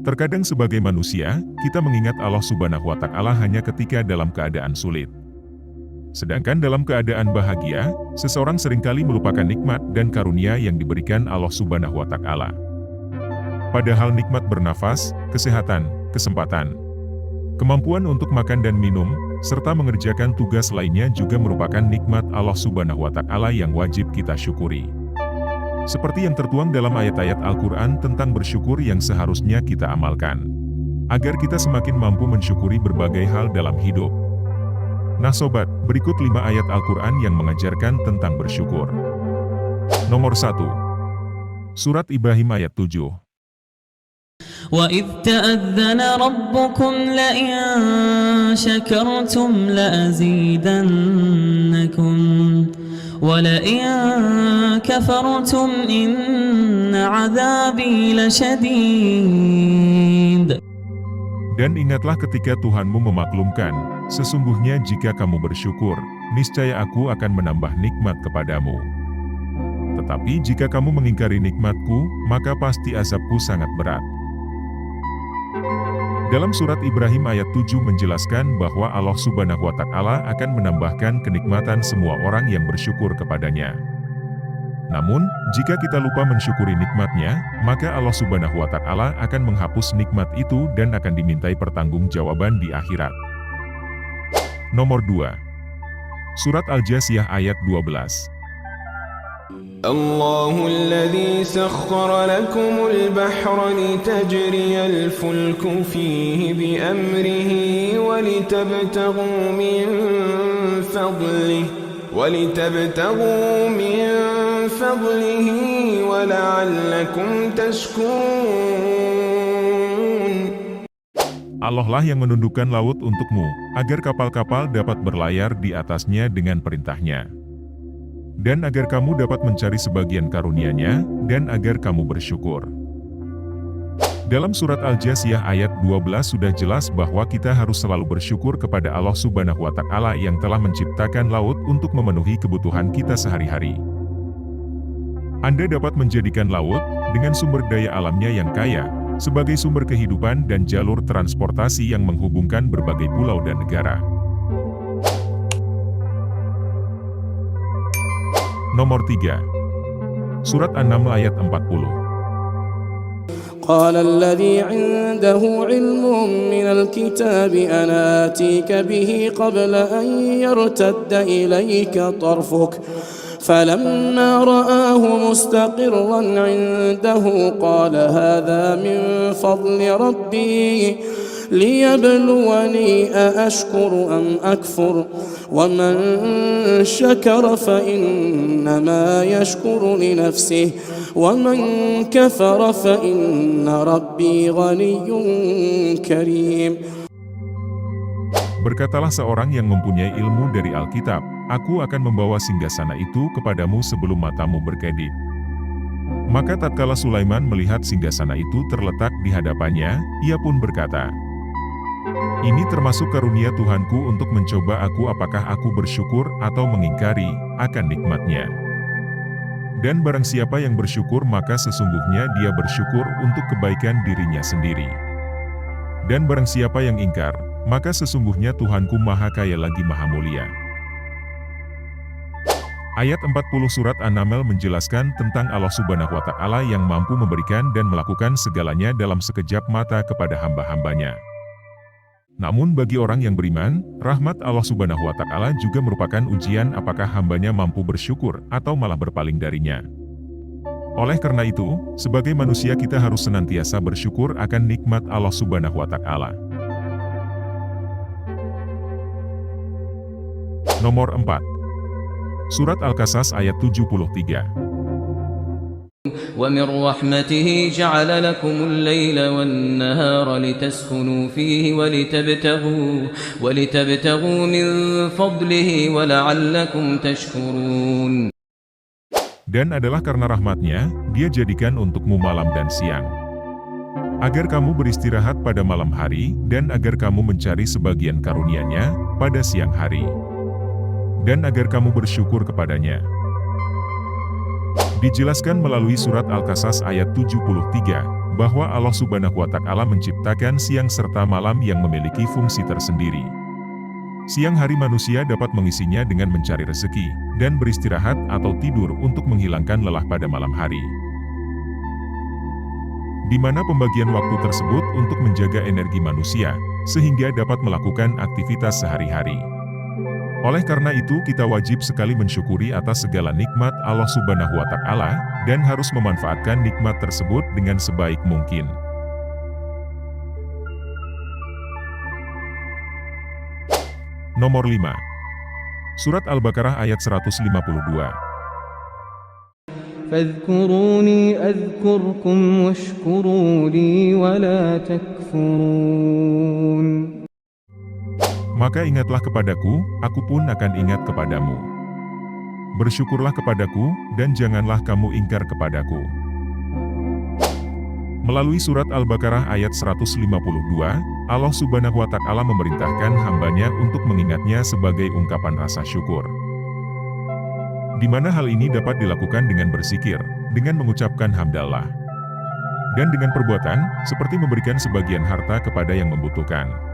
Terkadang sebagai manusia, kita mengingat Allah Subhanahu wa Ta'ala hanya ketika dalam keadaan sulit. Sedangkan dalam keadaan bahagia, seseorang seringkali melupakan nikmat dan karunia yang diberikan Allah Subhanahu wa Ta'ala. Padahal nikmat bernafas, kesehatan, kesempatan, kemampuan untuk makan dan minum, serta mengerjakan tugas lainnya juga merupakan nikmat Allah Subhanahu wa Ta'ala yang wajib kita syukuri. Seperti yang tertuang dalam ayat-ayat Al-Quran tentang bersyukur yang seharusnya kita amalkan, agar kita semakin mampu mensyukuri berbagai hal dalam hidup. Nah sobat, berikut 5 ayat Al-Quran yang mengajarkan tentang bersyukur. Nomor 1. Surat Ibrahim ayat 7. وَإِذْ تَأَذَّنَ رَبُّكُمْ لَئِن شَكَرْتُمْ لَأَزِيدَنَّكُمْ وَلَئِن كَفَرْتُمْ إِنَّ عَذَابِي لَشَدِيدٌ. Dan ingatlah ketika Tuhanmu memaklumkan, sesungguhnya jika kamu bersyukur, niscaya aku akan menambah nikmat kepadamu. Tetapi jika kamu mengingkari nikmatku, maka pasti azabku sangat berat. Dalam surat Ibrahim ayat 7 menjelaskan bahwa Allah Subhanahu wa Ta'ala akan menambahkan kenikmatan semua orang yang bersyukur kepadanya. Namun, jika kita lupa mensyukuri nikmatnya, maka Allah Subhanahu wa Ta'ala akan menghapus nikmat itu dan akan dimintai pertanggungjawaban di akhirat. Nomor 2. Surat Al-Jasiyah ayat 12. الله الذي سخر لكم البحر لتجري الفلك فيه بأمره ولتبتغوا من فضله ولعلكم تشكرون. Allah lah yang menundukkan laut untukmu, agar kapal-kapal dapat berlayar di atasnya dengan perintahnya. Dan agar kamu dapat mencari sebagian karunia-Nya, dan agar kamu bersyukur. Dalam surat Al-Jasiyah ayat 12 sudah jelas bahwa kita harus selalu bersyukur kepada Allah Subhanahu wa Ta'ala yang telah menciptakan laut untuk memenuhi kebutuhan kita sehari-hari. Anda dapat menjadikan laut, dengan sumber daya alamnya yang kaya, sebagai sumber kehidupan dan jalur transportasi yang menghubungkan berbagai pulau dan negara. Nomor 3. Surat An-Naml ayat 40. قال الذي عنده علم من الكتاب أنا آتيك به قبل أن يرتد إليك طرفك فلما رآه مستقرا عنده قال هذا من فضل ربي ليبلوني أأشكر أم أكفر ومن شكر فإنما يشكر لنفسه ومن كفر فإن ربي غني كريم. Berkatalah seorang yang mempunyai ilmu dari Alkitab, aku akan membawa singgasana itu kepadamu sebelum matamu berkedip. Maka tatkala Sulaiman melihat singgasana itu terletak di hadapannya, ia pun berkata, ini termasuk karunia Tuhanku untuk mencoba aku apakah aku bersyukur atau mengingkari akan nikmatnya. Dan barang siapa yang bersyukur maka sesungguhnya dia bersyukur untuk kebaikan dirinya sendiri. Dan barang siapa yang ingkar, maka sesungguhnya Tuhanku Maha Kaya lagi Maha Mulia. Ayat 40 surat An-Naml menjelaskan tentang Allah Subhanahu wa Ta'ala yang mampu memberikan dan melakukan segalanya dalam sekejap mata kepada hamba-hambanya. Namun bagi orang yang beriman, rahmat Allah Subhanahu wa Ta'ala juga merupakan ujian apakah hambanya mampu bersyukur atau malah berpaling darinya. Oleh karena itu, sebagai manusia kita harus senantiasa bersyukur akan nikmat Allah Subhanahu wa Ta'ala. Nomor 4. Surat Al-Qasas ayat 73. ومن رحمته جعل لكم الليل والنهار لتسكنوا فيه ولتبتغوا من فضله ولعلكم تشكرون. Dan adalah karena rahmatnya, dia jadikan untukmu malam dan siang, agar kamu beristirahat pada malam hari, dan agar kamu mencari sebagian karunia-Nya pada siang hari, dan agar kamu bersyukur kepadanya. Dijelaskan melalui surat Al-Qasas ayat 73, bahwa Allah Subhanahu wa Ta'ala menciptakan siang serta malam yang memiliki fungsi tersendiri. Siang hari manusia dapat mengisinya dengan mencari rezeki dan beristirahat atau tidur untuk menghilangkan lelah pada malam hari. Di mana pembagian waktu tersebut untuk menjaga energi manusia, sehingga dapat melakukan aktivitas sehari-hari. Oleh karena itu kita wajib sekali mensyukuri atas segala nikmat Allah Subhanahu wa Ta'ala, dan harus memanfaatkan nikmat tersebut dengan sebaik mungkin. Nomor 5. Surat Al-Baqarah ayat 152. فاذكروني أذكركم واشكروا لي ولا تكفرون. Maka ingatlah kepadaku, aku pun akan ingat kepadamu. Bersyukurlah kepadaku, dan janganlah kamu ingkar kepadaku. Melalui surat Al-Baqarah ayat 152, Allah Subhanahu wa Ta'ala memerintahkan hambanya untuk mengingatnya sebagai ungkapan rasa syukur. Di mana hal ini dapat dilakukan dengan berzikir, dengan mengucapkan hamdalah, dan dengan perbuatan, seperti memberikan sebagian harta kepada yang membutuhkan.